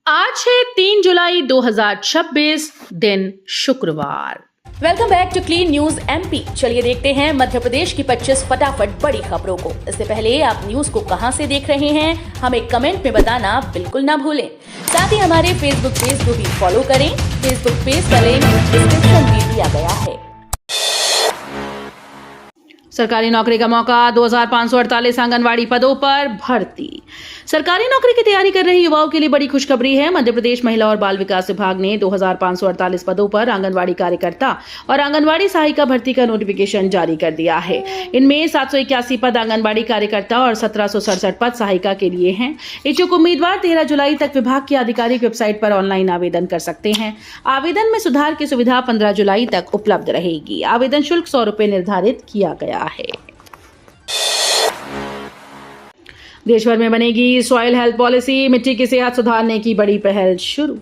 आज है 3 जुलाई 2026 दिन शुक्रवार। Welcome back to clean news MP. चलिए देखते हैं मध्य प्रदेश की 25 फटाफट बड़ी खबरों को। इससे पहले आप न्यूज को कहां से देख रहे हैं हमें कमेंट में बताना बिल्कुल ना भूलें। साथ ही हमारे फेसबुक पेज को भी फॉलो करें। फेसबुक पेज का लिंक डिस्क्रिप्शन में दिया गया है। सरकारी नौकरी का मौका, 2548 आंगनवाड़ी पदों पर भर्ती। सरकारी नौकरी की तैयारी कर रहे युवाओं के लिए बड़ी खुशखबरी है। मध्य प्रदेश महिला और बाल विकास विभाग ने 2548 पदों पर आंगनवाड़ी कार्यकर्ता और आंगनवाड़ी सहायिका भर्ती का नोटिफिकेशन जारी कर दिया है। इनमें 781 पद आंगनवाड़ी कार्यकर्ता और 1767 पद सहायिका के लिए हैं। इच्छुक उम्मीदवार 13 जुलाई तक विभाग की आधिकारिक वेबसाइट पर ऑनलाइन आवेदन कर सकते हैं। आवेदन में सुधार की सुविधा 15 जुलाई तक उपलब्ध रहेगी। आवेदन शुल्क 100 रुपए निर्धारित किया गया है। देश भर में बनेगी सॉइल हेल्थ पॉलिसी, मिट्टी की सेहत सुधारने की बड़ी पहल शुरू।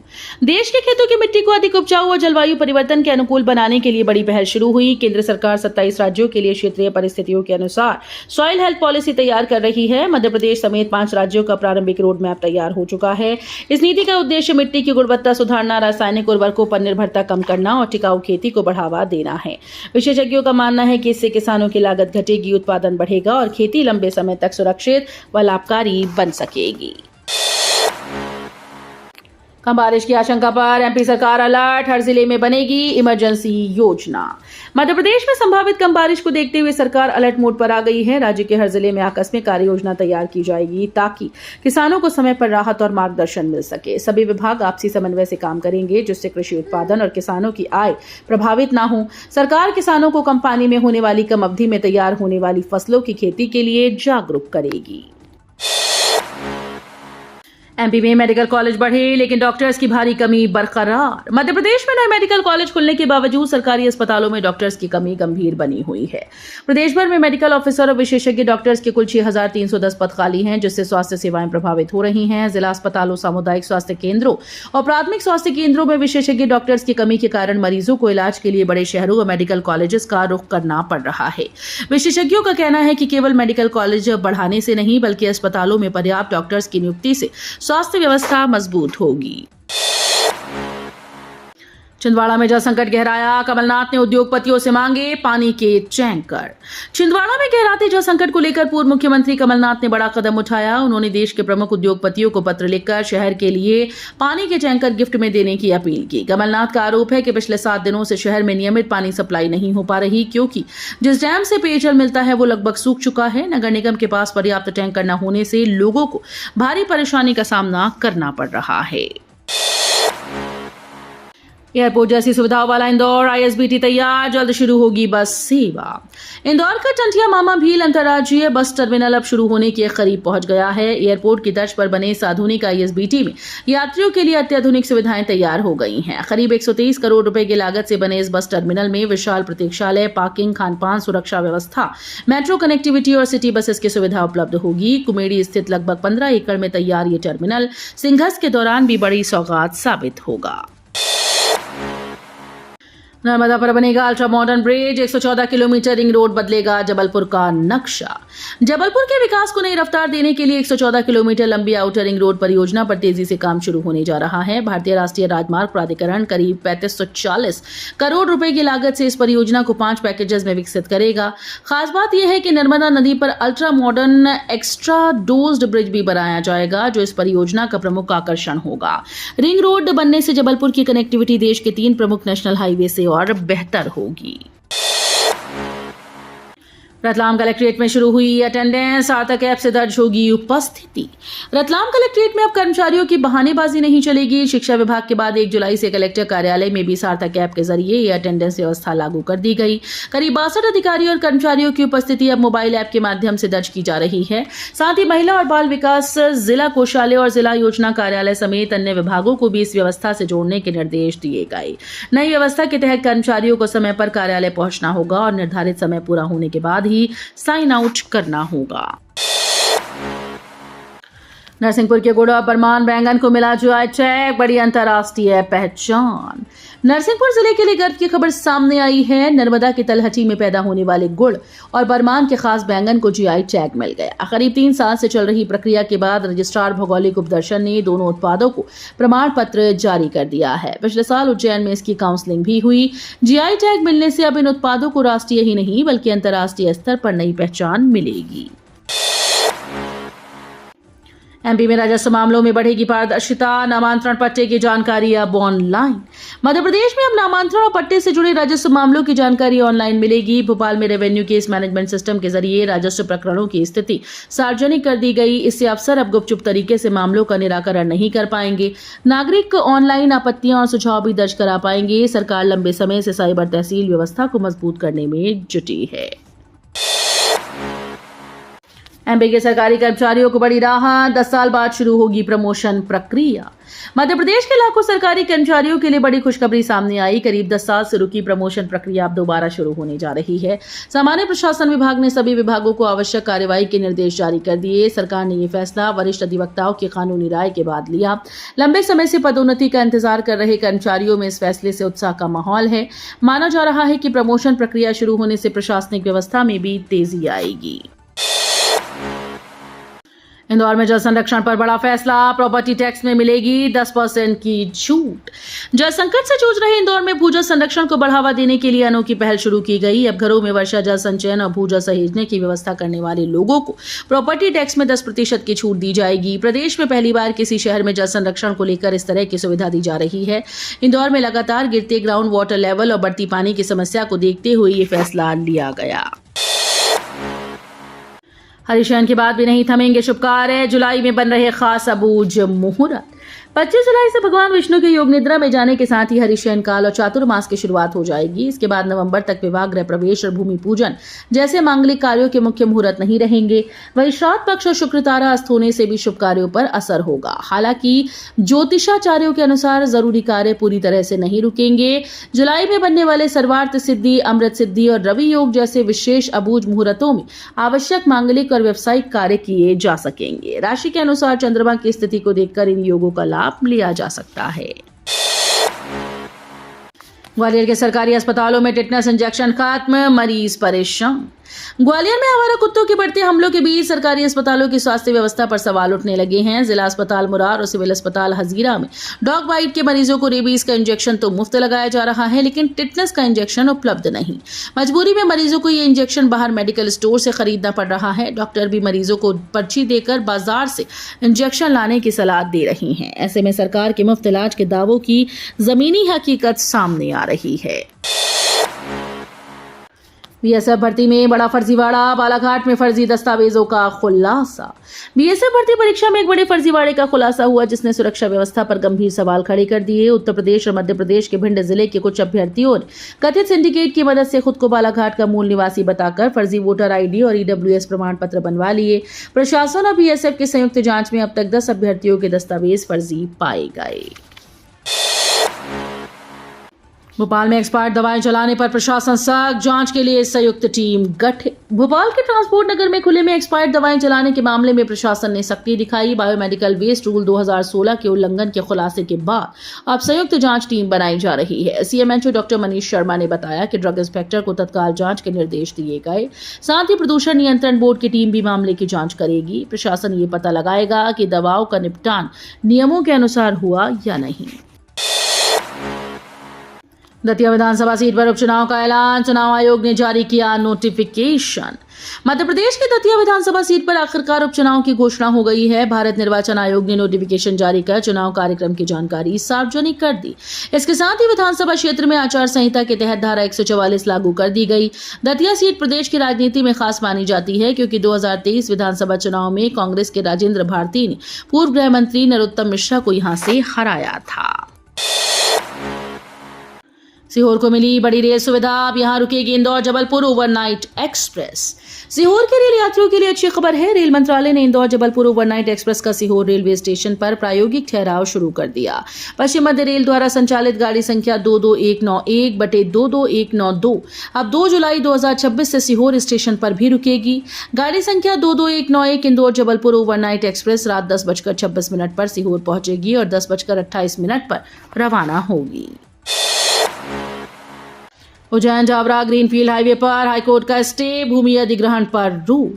देश के खेतों की मिट्टी को अधिक उपजाऊ और जलवायु परिवर्तन के अनुकूल बनाने के लिए बड़ी पहल शुरू हुई। केंद्र सरकार 27 राज्यों के लिए क्षेत्रीय परिस्थितियों के अनुसार सॉइल हेल्थ पॉलिसी तैयार कर रही है। मध्य प्रदेश समेत 5 राज्यों का प्रारंभिक रोड मैप तैयार हो चुका है। इस नीति का उद्देश्य मिट्टी की गुणवत्ता सुधारना, रासायनिक उर्वरकों पर निर्भरता कम करना और टिकाऊ खेती को बढ़ावा देना है। विशेषज्ञों का मानना है कि इससे किसानों की लागत घटेगी, उत्पादन बढ़ेगा और खेती लंबे समय तक सुरक्षित व लाभकारी बन सकेगी। कम बारिश की आशंका पर एमपी सरकार अलर्ट, हर जिले में बनेगी इमरजेंसी योजना। मध्य प्रदेश में संभावित कम बारिश को देखते हुए सरकार अलर्ट मोड पर आ गई है। राज्य के हर जिले में आकस्मिक कार्य योजना तैयार की जाएगी ताकि किसानों को समय पर राहत और मार्गदर्शन मिल सके। सभी विभाग आपसी समन्वय से काम करेंगे जिससे कृषि उत्पादन और किसानों की आय प्रभावित न हो। सरकार किसानों को कम पानी में होने वाली, कम अवधि में तैयार होने वाली फसलों की खेती के लिए जागरूक करेगी। एमपी में मेडिकल कॉलेज बढ़े लेकिन डॉक्टर्स की भारी कमी बरकरार। मध्य प्रदेश में नए मेडिकल कॉलेज खुलने के बावजूद सरकारी अस्पतालों में डॉक्टर्स की कमी गंभीर बनी हुई है। प्रदेश भर में मेडिकल ऑफिसर और विशेषज्ञ डॉक्टर्स के कुल 6310 पद खाली हैं, जिससे स्वास्थ्य सेवाएं प्रभावित हो रही हैं। जिला अस्पतालों, सामुदायिक स्वास्थ्य केंद्रों और प्राथमिक स्वास्थ्य केंद्रों में विशेषज्ञ डॉक्टर्स की कमी के कारण मरीजों को इलाज के लिए बड़े शहरों व मेडिकल कॉलेजेस का रुख करना पड़ रहा है। विशेषज्ञों का कहना है कि केवल मेडिकल कॉलेज बढ़ाने से नहीं बल्कि अस्पतालों में पर्याप्त डॉक्टर्स की नियुक्ति से स्वास्थ्य व्यवस्था मजबूत होगी। छिंदवाड़ा में जल संकट गहराया, कमलनाथ ने उद्योगपतियों से मांगे पानी के टैंकर। छिंदवाड़ा में गहराते जल संकट को लेकर पूर्व मुख्यमंत्री कमलनाथ ने बड़ा कदम उठाया। उन्होंने देश के प्रमुख उद्योगपतियों को पत्र लिखकर शहर के लिए पानी के टैंकर गिफ्ट में देने की अपील की। कमलनाथ का आरोप है कि पिछले 7 दिनों से शहर में नियमित पानी सप्लाई नहीं हो पा रही, क्योंकि जिस डैम से पेयजल मिलता है वो लगभग सूख चुका है। नगर निगम के पास पर्याप्त टैंकर न होने से लोगों को भारी परेशानी का सामना करना पड़ रहा है। एयरपोर्ट जैसी सुविधाओं वाला इंदौर, आईएसबीटी तैयार, जल्द शुरू होगी बस सेवा। इंदौर का टंटिया मामा भील अंतर्राज्यीय बस टर्मिनल अब शुरू होने के करीब पहुंच गया है। एयरपोर्ट की तर्ज पर बने इस आधुनिक आईएसबीटी में यात्रियों के लिए अत्याधुनिक सुविधाएं तैयार हो गई हैं। करीब 123 करोड़ रुपए की लागत से बने इस बस टर्मिनल में विशाल प्रतीक्षालय, पार्किंग, खानपान, सुरक्षा व्यवस्था, मेट्रो कनेक्टिविटी और सिटी बसेस की सुविधा उपलब्ध होगी। कुमेड़ी स्थित लगभग 15 एकड़ में तैयार ये टर्मिनल संघर्ष के दौरान भी बड़ी सौगात साबित होगा। नर्मदा पर बनेगा ultra modern bridge, 114 kilometre ring road बदलेगा जबलपुर का नक्शा। जबलपुर के विकास को नई रफ्तार देने के लिए 114 किलोमीटर लंबी आउटर रिंग रोड परियोजना पर तेजी से काम शुरू होने जा रहा है। भारतीय राष्ट्रीय राजमार्ग प्राधिकरण करीब 3540 करोड़ रुपए की लागत से इस परियोजना को 5 पैकेजेस में विकसित करेगा। खास बात यह है कि नर्मदा नदी पर ultra modern extra dozed bridge भी बनाया जाएगा, जो इस परियोजना का प्रमुख आकर्षण होगा। रिंग रोड बनने से जबलपुर की कनेक्टिविटी देश के 3 प्रमुख नेशनल हाईवे से और बेहतर होगी। रतलाम कलेक्ट्रेट में शुरू हुई अटेंडेंस, सार्थक ऐप से दर्ज होगी उपस्थिति। रतलाम कलेक्ट्रेट में अब कर्मचारियों की बहानेबाजी नहीं चलेगी। शिक्षा विभाग के बाद 1 जुलाई से कलेक्टर कार्यालय में भी सार्थक ऐप के जरिए ये अटेंडेंस व्यवस्था लागू कर दी गई। करीब 62 अधिकारियों और कर्मचारियों की उपस्थिति अब मोबाइल ऐप के माध्यम से दर्ज की जा रही है। साथ ही महिला और बाल विकास, जिला कोषालय और जिला योजना कार्यालय समेत अन्य विभागों को भी इस व्यवस्था से जोड़ने के निर्देश दिए गए। नई व्यवस्था के तहत कर्मचारियों को समय पर कार्यालय पहुंचना होगा और निर्धारित समय पूरा होने के बाद ही साइन आउट करना होगा। नरसिंहपुर के गुड़ और बरमान बैंगन को मिला जीआई टैग, बड़ी अंतर्राष्ट्रीय पहचान। नरसिंहपुर जिले के लिए गर्व की खबर सामने आई है। नर्मदा की तलहटी में पैदा होने वाले गुड़ और बरमान के खास बैंगन को जीआई टैग मिल गया। करीब 3 साल से चल रही प्रक्रिया के बाद रजिस्ट्रार भौगोलिक उपदर्शन ने दोनों उत्पादों को प्रमाण पत्र जारी कर दिया है। पिछले साल उज्जैन में इसकी काउंसलिंग भी हुई। जीआई टैग मिलने से अब इन उत्पादों को राष्ट्रीय ही नहीं बल्कि अंतर्राष्ट्रीय स्तर पर नई पहचान मिलेगी। एमपी में राजस्व मामलों में बढ़ेगी पारदर्शिता, नामांतरण पट्टे की जानकारी अब ऑनलाइन। मध्य प्रदेश में अब नामांतरण और पट्टे से जुड़े राजस्व मामलों की जानकारी ऑनलाइन मिलेगी। भोपाल में रेवेन्यू केस मैनेजमेंट सिस्टम के जरिए राजस्व प्रकरणों की स्थिति सार्वजनिक कर दी गई। इससे अफसर अब गुपचुप तरीके से मामलों का निराकरण नहीं कर पाएंगे। नागरिक ऑनलाइन आपत्तियां और सुझाव भी दर्ज करा पाएंगे। सरकार लंबे समय से साइबर तहसील व्यवस्था को मजबूत करने में जुटी है। एमपी के सरकारी कर्मचारियों को बड़ी राहत, 10 साल बाद शुरू होगी प्रमोशन प्रक्रिया। मध्य प्रदेश के लाखों सरकारी कर्मचारियों के लिए बड़ी खुशखबरी सामने आई। करीब 10 साल से रुकी प्रमोशन प्रक्रिया अब दोबारा शुरू होने जा रही है। सामान्य प्रशासन विभाग ने सभी विभागों को आवश्यक कार्रवाई के निर्देश जारी कर दिए। सरकार ने ये फैसला वरिष्ठ अधिवक्ताओं की कानूनी राय के बाद लिया। लंबे समय से पदोन्नति का इंतजार कर रहे कर्मचारियों में इस फैसले से उत्साह का माहौल है। माना जा रहा है कि प्रमोशन प्रक्रिया शुरू होने से प्रशासनिक व्यवस्था में भी तेजी आएगी। इंदौर में जल संरक्षण पर बड़ा फैसला, प्रॉपर्टी टैक्स में मिलेगी 10% की छूट। जल संकट से जूझ रहे इंदौर में भूजल संरक्षण को बढ़ावा देने के लिए अनोखी पहल शुरू की गई। अब घरों में वर्षा जल संचयन और भूजल सहेजने की व्यवस्था करने वाले लोगों को प्रॉपर्टी टैक्स में 10% की छूट दी जाएगी। प्रदेश में पहली बार किसी शहर में जल संरक्षण को लेकर इस तरह की सुविधा दी जा रही है। इंदौर में लगातार गिरते ग्राउंड वाटर लेवल और बढ़ती पानी की समस्या को देखते हुए ये फैसला लिया गया। हरिशयन के बाद भी नहीं थमेंगे शुभ कार्य, जुलाई में बन रहे खास अबूझ मुहूर्त। 25 जुलाई से भगवान विष्णु के योग निद्रा में जाने के साथ ही हरिशयन काल और चातुर्मास की शुरुआत हो जाएगी। इसके बाद नवंबर तक विवाह, गृह प्रवेश और भूमि पूजन जैसे मांगलिक कार्यों के मुख्य मुहूर्त नहीं रहेंगे। वहीं श्राद्ध पक्ष और शुक्र तारा अस्त होने से भी शुभ कार्यों पर असर होगा। हालांकि ज्योतिषाचार्यों के अनुसार जरूरी कार्य पूरी तरह से नहीं रुकेंगे। जुलाई में बनने वाले सर्वार्थ सिद्धि, अमृत सिद्धि और रवि योग जैसे विशेष अबूझ मुहूर्तों में आवश्यक मांगलिक और व्यवसायिक कार्य किए जा सकेंगे। राशि के अनुसार चंद्रमा की स्थिति को देखकर इन योगों का लाभ लिया जा सकता है। ग्वालियर के सरकारी अस्पतालों में टिटनेस इंजेक्शन खत्म, मरीज परेशान। ग्वालियर में आवारा कुत्तों के बढ़ते हमलों के बीच सरकारी अस्पतालों की स्वास्थ्य व्यवस्था पर सवाल उठने लगे हैं। जिला अस्पताल मुरार और सिविल अस्पताल हजीरा में डॉग बाइट के मरीजों को रेबीज का इंजेक्शन तो मुफ्त लगाया जा रहा है, लेकिन टिटनेस का इंजेक्शन उपलब्ध नहीं। मजबूरी में मरीजों को ये इंजेक्शन बाहर मेडिकल स्टोर से खरीदना पड़ रहा है। डॉक्टर भी मरीजों को पर्ची देकर बाजार से इंजेक्शन लाने की सलाह दे रही हैं। ऐसे में सरकार के मुफ्त इलाज के दावों की जमीनी हकीकत सामने आ रही है। बीएसएफ भर्ती में बड़ा फर्जीवाड़ा, बालाघाट में फर्जी दस्तावेजों का खुलासा। बीएसएफ भर्ती परीक्षा में एक बड़े फर्जीवाड़े का खुलासा हुआ, जिसने सुरक्षा व्यवस्था पर गंभीर सवाल खड़े कर दिए। उत्तर प्रदेश और मध्य प्रदेश के भिंड जिले के कुछ अभ्यर्थियों ने कथित सिंडिकेट की मदद से खुद को बालाघाट का मूल निवासी बताकर फर्जी वोटर आईडी और ईडब्ल्यूएस प्रमाण पत्र बनवा लिए। प्रशासन और बीएसएफ की संयुक्त जांच में अब तक 10 अभ्यर्थियों के दस्तावेज फर्जी पाए गए। भोपाल में एक्सपायर्ड दवाएं चलाने पर प्रशासन सख्त, जांच के लिए संयुक्त टीम गठित। भोपाल के ट्रांसपोर्ट नगर में खुले में एक्सपायर्ड दवाएं चलाने के मामले में प्रशासन ने सख्ती दिखाई। बायोमेडिकल वेस्ट रूल 2016 के उल्लंघन के खुलासे के बाद अब संयुक्त जांच टीम बनाई जा रही है। सीएमएचओ डॉक्टर मनीष शर्मा ने बताया कि ड्रग इंस्पेक्टर को तत्काल जांच के निर्देश दिए गए। साथ ही प्रदूषण नियंत्रण बोर्ड की टीम भी मामले की जांच करेगी। प्रशासन ये पता लगाएगा कि दवाओं का निपटान नियमों के अनुसार हुआ या नहीं। दतिया विधानसभा सीट पर उपचुनाव का ऐलान, चुनाव आयोग ने जारी किया नोटिफिकेशन। मध्य प्रदेश की दतिया विधानसभा सीट पर आखिरकार उपचुनाव की घोषणा हो गई है। भारत निर्वाचन आयोग ने नोटिफिकेशन जारी कर चुनाव कार्यक्रम की जानकारी सार्वजनिक कर दी। इसके साथ ही विधानसभा क्षेत्र में आचार संहिता के तहत धारा 144 लागू कर दी गई। दतिया सीट प्रदेश की राजनीति में खास मानी जाती है, क्योंकि 2023 विधानसभा चुनाव में कांग्रेस के राजेंद्र भारती ने पूर्व गृह मंत्री नरोत्तम मिश्रा को यहां से हराया था। सीहोर को मिली बड़ी रेल सुविधा, अब यहां रुकेगी इंदौर जबलपुर ओवरनाइट एक्सप्रेस। सीहोर के रेल यात्रियों के लिए अच्छी खबर है। रेल मंत्रालय ने इंदौर जबलपुर ओवरनाइट एक्सप्रेस का सीहोर रेलवे स्टेशन पर प्रायोगिक ठहराव शुरू कर दिया। पश्चिम मध्य रेल द्वारा संचालित गाड़ी संख्या 22191/22192 अब 2 जुलाई 2026 से सीहोर स्टेशन पर भी रुकेगी। गाड़ी संख्या 22191 इंदौर जबलपुर ओवरनाइट एक्सप्रेस रात 10:26 पर सीहोर पहुंचेगी और 10:28 पर रवाना होगी। उज्जैन जावरा ग्रीनफील्ड हाईवे पर हाईकोर्ट का स्टे, भूमि अधिग्रहण पर रोक।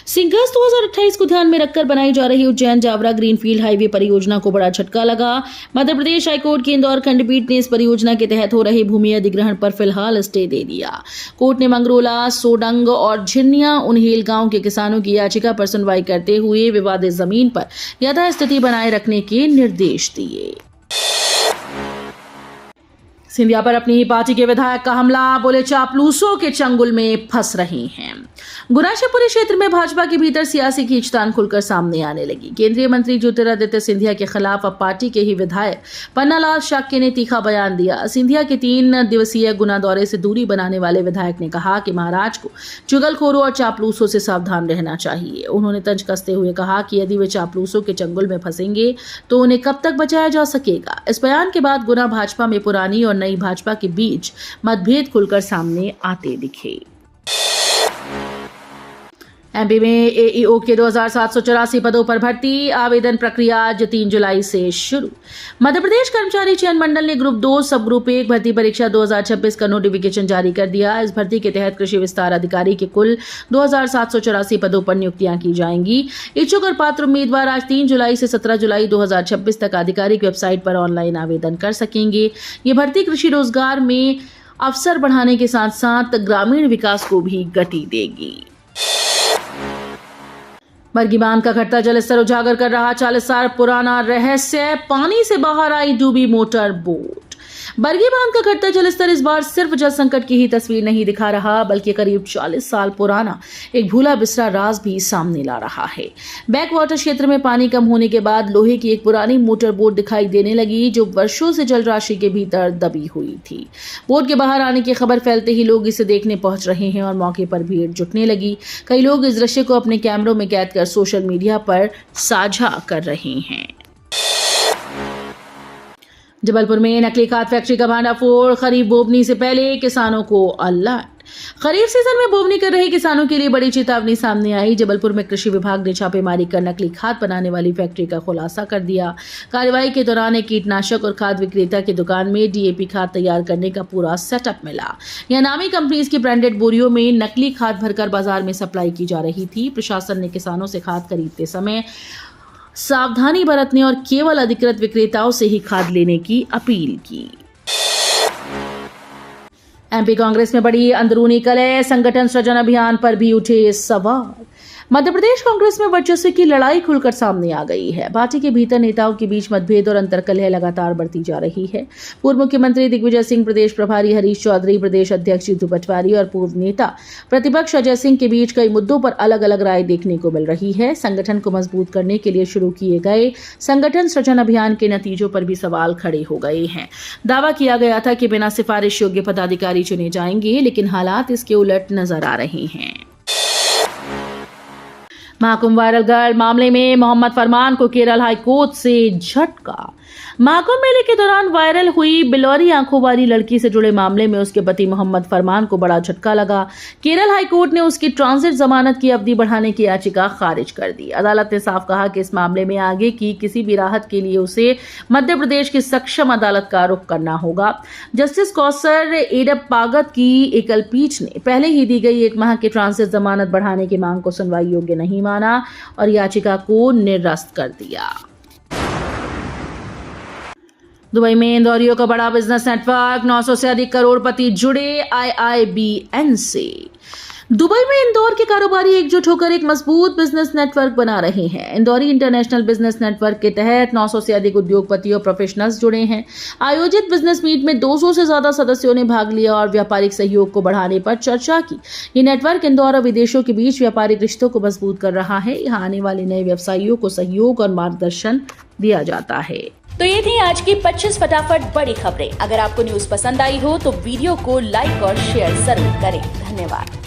सिंगस 2028 को ध्यान में रखकर बनाई जा रही उज्जैन जावरा ग्रीनफील्ड हाईवे परियोजना को बड़ा झटका लगा। मध्य प्रदेश हाईकोर्ट की इंदौर खंडपीठ ने इस परियोजना के तहत हो रहे भूमि अधिग्रहण पर फिलहाल स्टे दे दिया। कोर्ट ने मंगरोला, सोडंग और झिरनिया उन्हेल गांव के किसानों की याचिका पर सुनवाई करते हुए विवादित जमीन पर यथास्थिति बनाए रखने के निर्देश दिए। सिंधिया पर अपनी ही पार्टी के विधायक का हमला, बोले चापलूसों के चंगुल में फंस रहे हैं। गुना शिवपुरी क्षेत्र में भाजपा के भीतर सियासी खींचतान खुलकर सामने आने लगी। केंद्रीय मंत्री ज्योतिरादित्य सिंधिया के खिलाफ अब पार्टी के ही विधायक पन्नालाल शाक्य ने तीखा बयान दिया। सिंधिया के 3 दिवसीय गुना दौरे से दूरी बनाने वाले विधायक ने कहा कि महाराज को चुगलखोरों और चापलूसों से सावधान रहना चाहिए। उन्होंने तंज कसते हुए कहा कि यदि वे चापलूसों के चंगुल में फंसेंगे तो उन्हें कब तक बचाया जा सकेगा। इस बयान के बाद गुना भाजपा में पुरानी और नई भाजपा के बीच मतभेद खुलकर सामने आते दिखे। एमपी में एईओ के 2784 पदों पर भर्ती, आवेदन प्रक्रिया आज 3 जुलाई से शुरू। मध्य प्रदेश कर्मचारी चयन मंडल ने ग्रुप 2 सब ग्रुप 1 भर्ती परीक्षा 2026 का नोटिफिकेशन जारी कर दिया। इस भर्ती के तहत कृषि विस्तार अधिकारी के कुल 2784 पदों पर नियुक्तियां की जाएंगी। इच्छुक और पात्र उम्मीदवार आज 3 जुलाई से 17 जुलाई 2026 तक आधिकारिक वेबसाइट पर ऑनलाइन आवेदन कर सकेंगे। ये भर्ती कृषि रोजगार में अवसर बढ़ाने के साथ साथ ग्रामीण विकास को भी गति देगी। बरगी बांध का घटता जलस्तर उजागर कर रहा 40 साल पुराना रहस्य, पानी से बाहर आई डूबी मोटर बोट। बरगी बांध का घटता जलस्तर इस बार सिर्फ जल संकट की ही तस्वीर नहीं दिखा रहा, बल्कि करीब 40 साल पुराना एक भूला बिसरा राज भी सामने ला रहा है। बैक वाटर क्षेत्र में पानी कम होने के बाद लोहे की एक पुरानी मोटर बोट दिखाई देने लगी, जो वर्षों से जल राशि के भीतर दबी हुई थी। बोट के बाहर आने की खबर फैलते ही लोग इसे देखने पहुंच रहे हैं और मौके पर भीड़ जुटने लगी। कई लोग इस दृश्य को अपने कैमरों में कैद कर सोशल मीडिया पर साझा कर रहे हैं। जबलपुर में नकली खाद फैक्ट्री का भांडाफोड़, खरीफ बोवनी से पहले किसानों को अलर्ट। खरीफ सीजन में बोवनी कर रहे किसानों के लिए बड़ी चेतावनी सामने आई। जबलपुर में कृषि विभाग ने छापेमारी कर नकली खाद बनाने वाली फैक्ट्री का खुलासा कर दिया। कार्रवाई के दौरान एक कीटनाशक और खाद विक्रेता की दुकान में डीएपी खाद तैयार करने का पूरा सेटअप मिला। यह नामी कंपनीज की ब्रांडेड बोरियों में नकली खाद भरकर बाजार में सप्लाई की जा रही थी। प्रशासन ने किसानों से खाद खरीदते समय सावधानी बरतने और केवल अधिकृत विक्रेताओं से ही खाद लेने की अपील की। एमपी कांग्रेस में बड़ी अंदरूनी कलह, संगठन सृजन अभियान पर भी उठे सवाल। मध्य प्रदेश कांग्रेस में वर्चस्व की लड़ाई खुलकर सामने आ गई है। पार्टी के भीतर नेताओं के बीच मतभेद और अंतर्कलह लगातार बढ़ती जा रही है। पूर्व मुख्यमंत्री दिग्विजय सिंह, प्रदेश प्रभारी हरीश चौधरी, प्रदेश अध्यक्ष जीतू पटवारी और पूर्व नेता प्रतिपक्ष अजय सिंह के बीच कई मुद्दों पर अलग अलग राय देखने को मिल रही है। संगठन को मजबूत करने के लिए शुरू किए गए संगठन सृजन अभियान के नतीजों पर भी सवाल खड़े हो गए हैं। दावा किया गया था कि बिना सिफारिश योग्य पदाधिकारी चुने जाएंगे, लेकिन हालात इसके उलट नजर आ रहे हैं। महाकुंभ वायरल गर्ल मामले में मोहम्मद फरमान को केरल हाईकोर्ट से झटका। महाकुंभ मेले के दौरान वायरल हुई बिलौरी आंखों वाली लड़की से जुड़े मामले में उसके पति मोहम्मद फरमान को बड़ा झटका लगा। केरल हाईकोर्ट ने उसकी ट्रांजिट जमानत की अवधि बढ़ाने की याचिका खारिज कर दी। अदालत ने साफ कहा कि इस मामले में आगे की किसी भी राहत के लिए उसे मध्य प्रदेश की सक्षम अदालत का रुख करना होगा। जस्टिस कौसर एडप्पागत की एकल पीठ ने पहले ही दी गई 1 माह की ट्रांजिट जमानत बढ़ाने की मांग को सुनवाई योग्य नहीं माना और याचिका को निरस्त कर दिया। दुबई में इंदौरियों का बड़ा बिजनेस नेटवर्क, 900 से अधिक करोड़पति जुड़े IIBN से। दुबई में इंदौर के कारोबारी एकजुट होकर एक मजबूत बिजनेस नेटवर्क बना रहे हैं। इंदौरी इंटरनेशनल बिजनेस नेटवर्क के तहत 900 से अधिक उद्योगपति और प्रोफेशनल्स जुड़े हैं। आयोजित बिजनेस मीट में 200 से ज्यादा सदस्यों ने भाग लिया और व्यापारिक सहयोग को बढ़ाने पर चर्चा की। ये नेटवर्क इंदौर और विदेशों के बीच व्यापारिक रिश्तों को मजबूत कर रहा है। यहाँ आने वाले नए व्यवसायियों को सहयोग और मार्गदर्शन दिया जाता है। तो ये थी आज की 25 फटाफट बड़ी खबरें। अगर आपको न्यूज पसंद आई हो तो वीडियो को लाइक और शेयर जरूर करें। धन्यवाद।